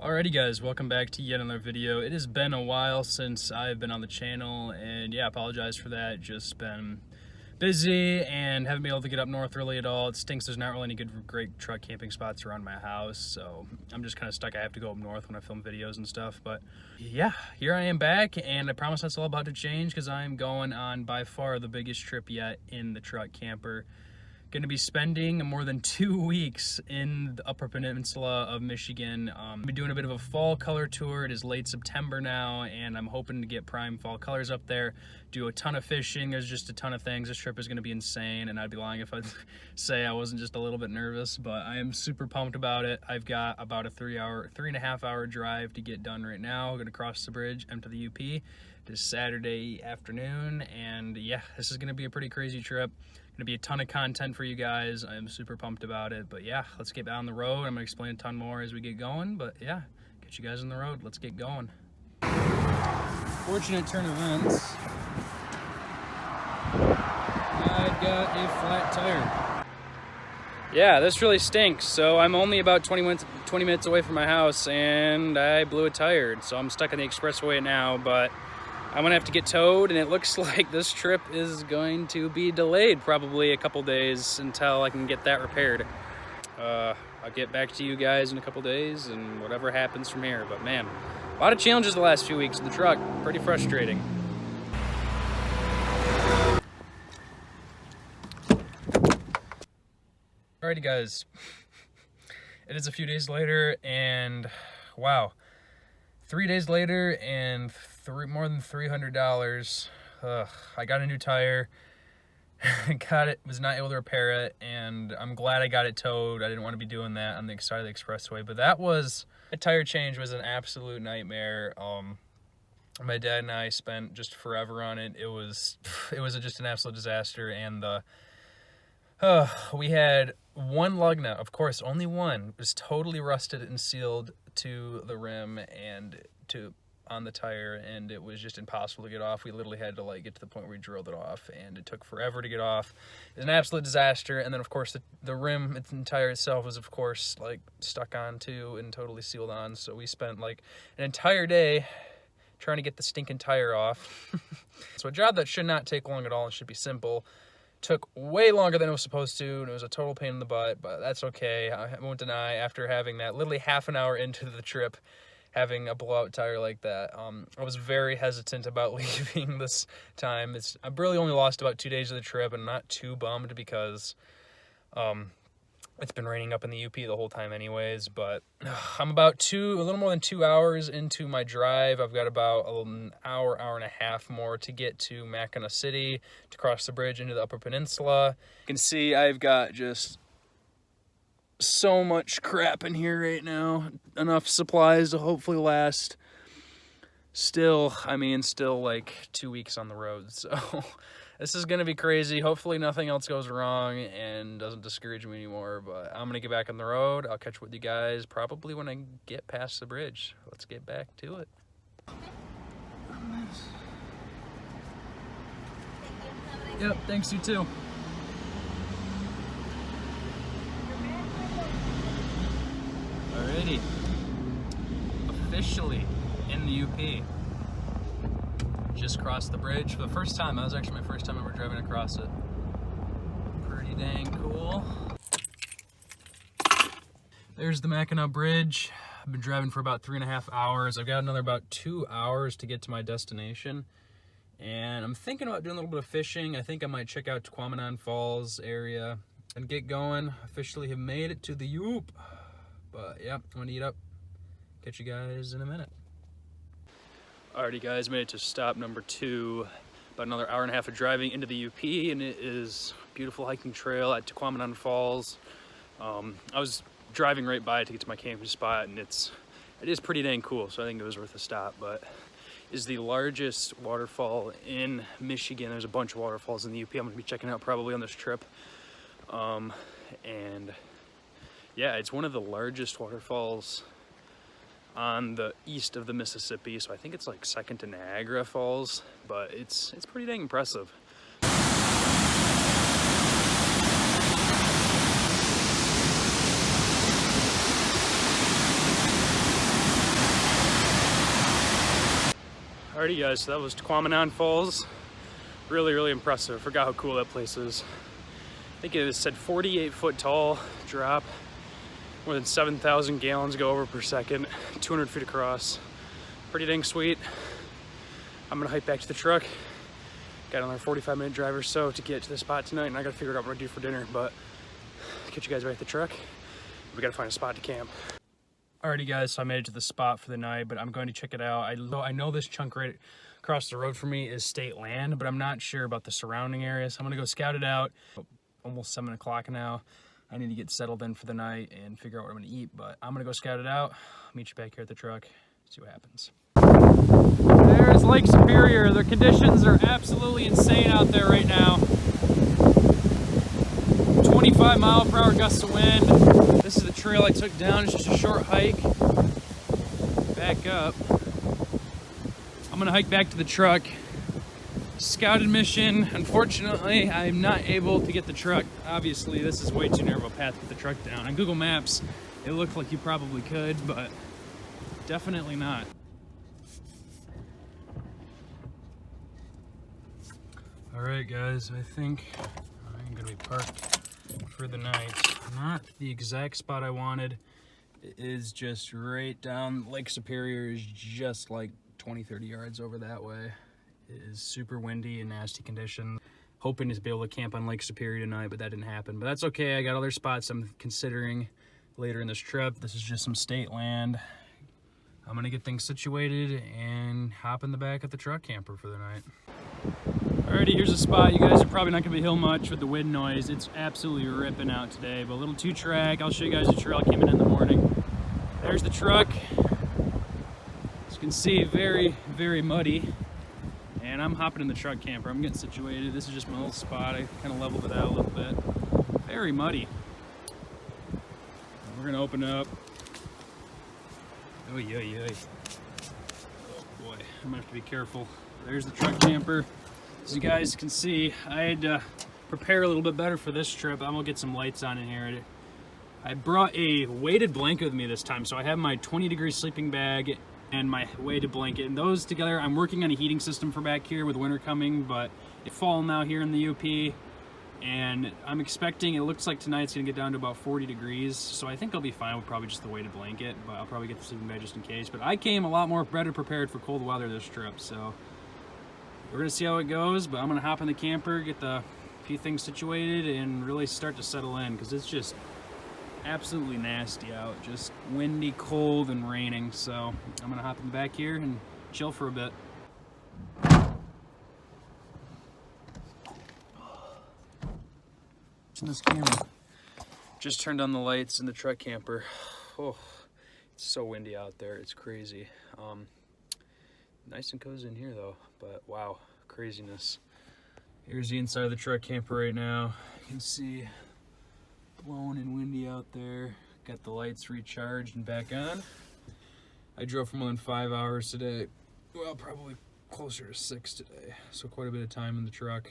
Alrighty guys, welcome back to yet another video. It has been a while since I've been on the channel, and yeah, apologize for that. Just been busy and haven't been able to get up north really at all. It stinks there's not really any great truck camping spots around my house, so I'm just kind of stuck. I have to go up north when I film videos and stuff. But yeah, here I am back, and I promise that's all about to change because I'm going on by far the biggest trip yet in the truck camper. Going to be spending more than 2 weeks in the upper peninsula of Michigan. I'll be doing a bit of a fall color tour. It is late September now, and I'm hoping to get prime fall colors up there. Do a ton of fishing. There's just a ton of things. This trip is going to be insane, and I'd be lying if I'd say I wasn't just a little bit nervous, but I am super pumped about it. I've got about a 3.5 hour drive to get done right now. I'm going to cross the bridge, enter the UP. It is Saturday afternoon, and yeah, this is going to be a pretty crazy trip. Gonna be a ton of content for you guys. I'm super pumped about it, but yeah, let's get on the road. I'm gonna explain a ton more as we get going, but yeah, get you guys on the road. Let's get going. Fortunate turn of events. I've got a flat tire. Yeah, this really stinks. So I'm only about 20 minutes away from my house, and I blew a tire. So I'm stuck on the expressway now, but I'm gonna have to get towed, and it looks like this trip is going to be delayed probably a couple days until I can get that repaired. I'll get back to you guys in a couple days and whatever happens from here. But man, a lot of challenges the last few weeks in the truck. Pretty frustrating. Alrighty guys, it is a few days later, and wow. 3 days later and more than $300. I got a new tire. Was not able to repair it, and I'm glad I got it towed. I didn't want to be doing that on the side of the expressway, but a tire change was an absolute nightmare. My dad and I spent just forever on it. It was just an absolute disaster, and we had one lug nut, of course, only one. It was totally rusted and sealed to the rim and on the tire, and it was just impossible to get off. We literally had to get to the point where we drilled it off, and it took forever to get off. It was an absolute disaster. And then of course the rim, its tire itself, was of course stuck on too and totally sealed on. So we spent an entire day trying to get the stinking tire off. So a job that should not take long at all and should be simple took way longer than it was supposed to, and it was a total pain in the butt, but that's okay. I won't deny, after having that literally half an hour into the trip, having a blowout tire like that, I was very hesitant about leaving this time. I've really only lost about 2 days of the trip, and I'm not too bummed because it's been raining up in the UP the whole time anyways. But I'm about a little more than 2 hours into my drive. I've got about an hour and a half more to get to Mackinac City to cross the bridge into the upper peninsula. You can see I've got just so much crap in here right now. Enough supplies to hopefully last. Still 2 weeks on the road, so this is gonna be crazy. Hopefully nothing else goes wrong and doesn't discourage me anymore, but I'm gonna get back on the road. I'll catch up with you guys probably when I get past the bridge. Let's get back to it. Yep, thanks, you too. Alrighty, officially in the UP. Just crossed the bridge for the first time. That was actually my first time ever driving across it. Pretty dang cool. There's the Mackinac Bridge. I've been driving for about 3.5 hours. I've got another about 2 hours to get to my destination. And I'm thinking about doing a little bit of fishing. I think I might check out Tahquamenon Falls area and get going. Officially have made it to the UP. But yeah, I'm gonna eat up. Catch you guys in a minute. Alrighty guys, made it to stop number 2. About another hour and a half of driving into the UP, and it is a beautiful hiking trail at Tahquamenon Falls. I was driving right by it to get to my camping spot, and it is pretty dang cool, so I think it was worth a stop. But it is the largest waterfall in Michigan. There's a bunch of waterfalls in the UP I'm gonna be checking out probably on this trip. And yeah, it's one of the largest waterfalls on the east of the Mississippi, so I think it's second to Niagara Falls, but it's pretty dang impressive. Alrighty guys, so that was Tahquamenon Falls. Really impressive. I forgot how cool that place is. I think it said 48 foot tall drop, more than 7,000 gallons go over per second, 200 feet across. Pretty dang sweet. I'm gonna hike back to the truck. Got another 45-minute drive or so to get to the spot tonight, and I gotta figure out what I'm gonna do for dinner, but I'll catch you guys back at the truck. We gotta find a spot to camp. Alrighty guys, so I made it to the spot for the night, but I'm going to check it out. I know this chunk right across the road from me is state land, but I'm not sure about the surrounding area, so I'm gonna go scout it out. Almost 7 o'clock now. I need to get settled in for the night and figure out what I'm gonna eat, but I'm gonna go scout it out. Meet you back here at the truck, see what happens. There's Lake Superior. The conditions are absolutely insane out there right now. 25-mile-per-hour gusts of wind. This is the trail I took down. It's just a short hike. Back up. I'm gonna hike back to the truck. Scouted mission. Unfortunately, I'm not able to get the truck. Obviously, this is way too narrow a path to get the truck down. On Google Maps, it looked like you probably could, but definitely not. All right, guys, I think I'm gonna be parked for the night. Not the exact spot I wanted. It is just right down. Lake Superior is just like 20-30 yards over that way. It is super windy and nasty conditions. Hoping to be able to camp on Lake Superior tonight, but that didn't happen. But that's okay. I got other spots I'm considering later in this trip. This is just some state land. I'm gonna get things situated and hop in the back of the truck camper for the night. Alrighty, here's a spot. You guys are probably not gonna be hill much with the wind noise. It's absolutely ripping out today, but a little 2-track. I'll show you guys the trail I came in the morning. There's the truck. As you can see, very muddy. And I'm hopping in the truck camper. I'm getting situated. This is just my little spot. I kind of leveled it out a little bit. Very muddy. We're gonna open up. Oh, yeah. Oh boy, I'm gonna have to be careful. There's the truck camper. As you guys can see, I had to prepare a little bit better for this trip. I'm gonna get some lights on in here. I brought a weighted blanket with me this time, so I have my 20-degree sleeping bag and my weighted blanket, and those together. I'm working on a heating system for back here with winter coming, but it's fall now here in the UP, and I'm expecting, it looks like tonight's gonna get down to about 40 degrees, so I think I'll be fine with probably just the weighted blanket, but I'll probably get the sleeping bag just in case. But I came a lot more better prepared for cold weather this trip, so we're gonna see how it goes. But I'm gonna hop in the camper, get the few things situated, and really start to settle in, because it's just absolutely nasty out. Just windy, cold, and raining. So I'm gonna hop in the back here and chill for a bit. This camera. Just turned on the lights in the truck camper. Oh, it's so windy out there. It's crazy. Nice and cozy in here though, but wow, craziness. Here's the inside of the truck camper right now. You can see blowing and windy out there. Got the lights recharged and back on. I drove for more than 5 hours today. Well, probably closer to 6 today. So quite a bit of time in the truck.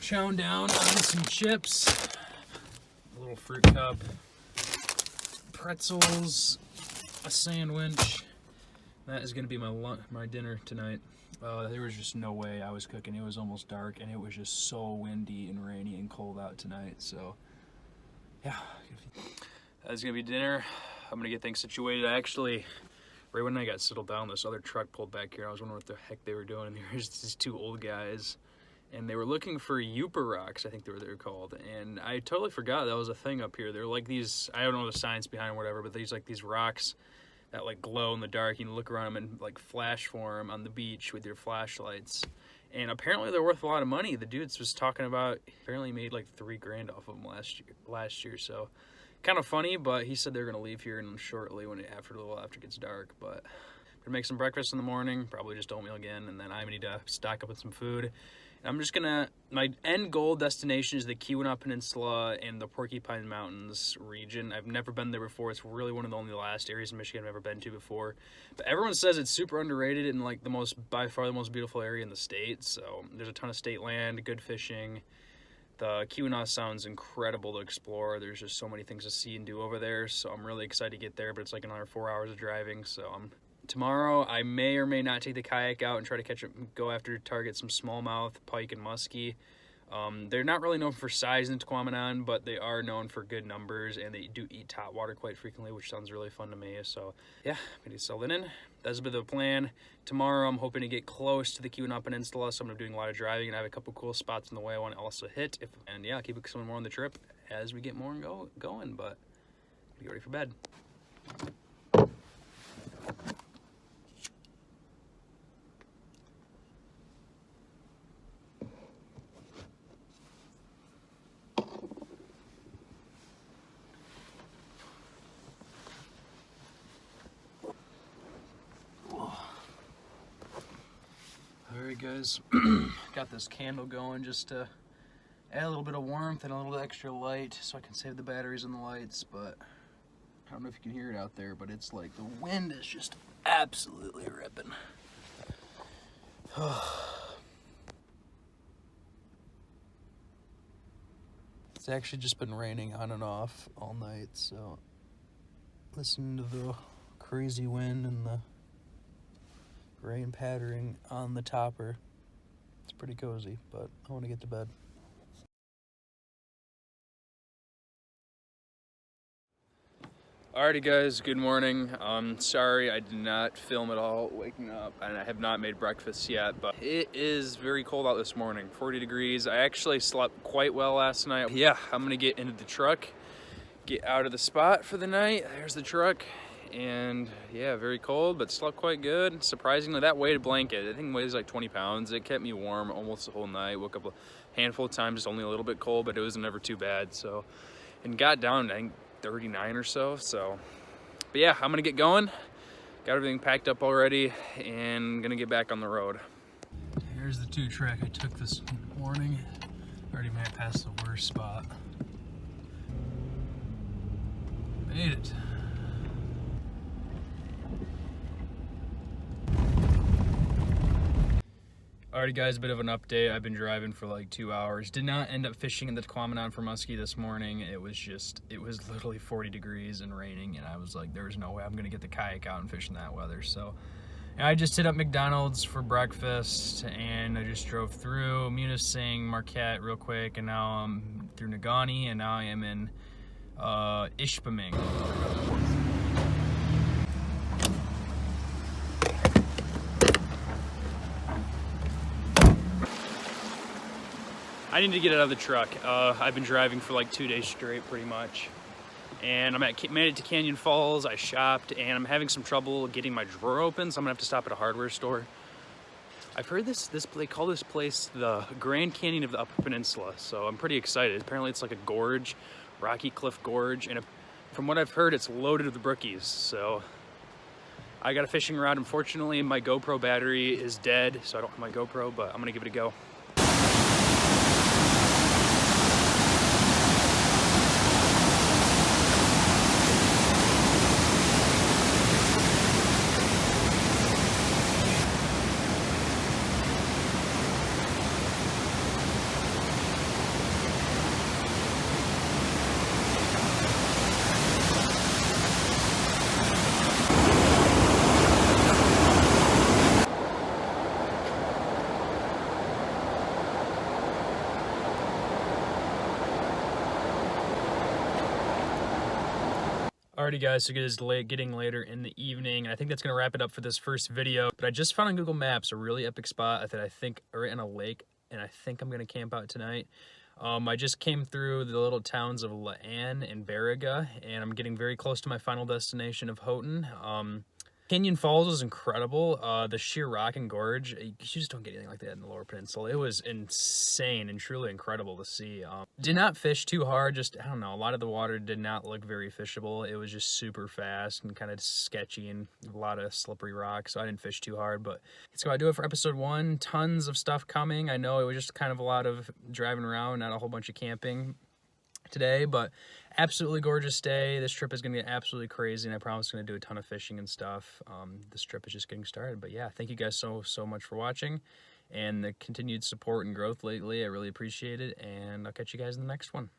Chowing down on some chips, a little fruit cup, pretzels, a sandwich. That is gonna be my dinner tonight. There was just no way I was cooking. It was almost dark and it was just so windy and rainy and cold out tonight. So yeah, that's gonna be dinner. I'm gonna get things situated. I actually, right when I got settled down, this other truck pulled back here. I was wondering what the heck they were doing. And there was these 2 old guys, and they were looking for Yooper rocks, I think they were called. And I totally forgot that was a thing up here. They're like these, I don't know the science behind it or whatever, but these like these rocks that like glow in the dark. You can look around them and like flash for them on the beach with your flashlights. And apparently they're worth a lot of money. The dude was talking about, apparently made like $3 grand off of them last year. So kind of funny, but he said they're gonna leave here shortly after it gets dark. But I'm gonna make some breakfast in the morning, probably just oatmeal again, and then I need to stock up with some food. I'm just gonna, my end goal destination is the Tahquamenon Peninsula and the Porcupine Mountains region. I've never been there before. It's really one of the only last areas in Michigan I've ever been to before. But everyone says it's super underrated and like by far the most beautiful area in the state. So there's a ton of state land, good fishing. The Tahquamenon sounds incredible to explore. There's just so many things to see and do over there. So I'm really excited to get there, but it's like another 4 hours of driving. So I'm Tomorrow, I may or may not take the kayak out and try to go after target some smallmouth, pike, and muskie. They're not really known for size in Tahquamenon, but they are known for good numbers, and they do eat topwater quite frequently, which sounds really fun to me. So yeah, I'm gonna settle it in. That's a bit of a plan. Tomorrow, I'm hoping to get close to the Tahquamenon Peninsula, so I'm gonna be doing a lot of driving, and I have a couple cool spots in the way I want to also hit. And yeah, keep some more on the trip as we get more going. But get ready for bed. Alright guys, got this candle going just to add a little bit of warmth and a little extra light so I can save the batteries and the lights, but I don't know if you can hear it out there, but it's like the wind is just absolutely ripping. It's actually just been raining on and off all night, so listen to the crazy wind and the rain pattering on the topper. It's pretty cozy, but I want to get to bed. Alrighty guys, good morning. Sorry I did not film at all waking up, and I have not made breakfast yet, but it is very cold out this morning, 40 degrees. I actually slept quite well last night. Yeah, I'm gonna get into the truck, get out of the spot for the night. There's the truck. And yeah, very cold, but slept quite good. Surprisingly, that weighted blanket, I think it weighs like 20 pounds. It kept me warm almost the whole night. Woke up a handful of times, just only a little bit cold, but it was never too bad. So, and got down to, I think, 39 or so. But yeah, I'm gonna get going. Got everything packed up already, and gonna get back on the road. Here's the 2-track I took this morning. Already made it past the worst spot. Made it. Alrighty guys, a bit of an update. I've been driving for like 2 hours. Did not end up fishing in the Tahquamenon for muskie this morning. It was literally 40 degrees and raining, and I was like, there's no way I'm gonna get the kayak out and fish in that weather. So I just hit up McDonald's for breakfast, and I just drove through Munising, Marquette real quick, and now I'm through Nagani, and now I am in Ishpeming. I need to get out of the truck. I've been driving for like 2 days straight pretty much. And made it to Tahquamenon Falls. I shopped, and I'm having some trouble getting my drawer open, so I'm gonna have to stop at a hardware store. I've heard they call this place the Grand Canyon of the Upper Peninsula, so I'm pretty excited. Apparently it's like a gorge, rocky cliff gorge, and from what I've heard, it's loaded with brookies. So I got a fishing rod. Unfortunately, my GoPro battery is dead, so I don't have my GoPro, but I'm gonna give it a go. Alrighty guys, so it is getting later in the evening, and I think that's going to wrap it up for this first video. But I just found on Google Maps a really epic spot that I think right in a lake, and I think I'm going to camp out tonight. I just came through the little towns of La'an and Baraga, and I'm getting very close to my final destination of Houghton. Tahquamenon Falls was incredible. The sheer rock and gorge, you just don't get anything like that in the Lower Peninsula. It was insane and truly incredible to see. Did not fish too hard, just, I don't know, a lot of the water did not look very fishable. It was just super fast and kind of sketchy and a lot of slippery rocks, so I didn't fish too hard. But that's going to do it for episode 1. Tons of stuff coming. I know it was just kind of a lot of driving around, not a whole bunch of camping today, but absolutely gorgeous day. This trip is going to get absolutely crazy, and I promise I'm going to do a ton of fishing and stuff. This trip is just getting started, but yeah, thank you guys so much for watching and the continued support and growth lately. I really appreciate it, and I'll catch you guys in the next one.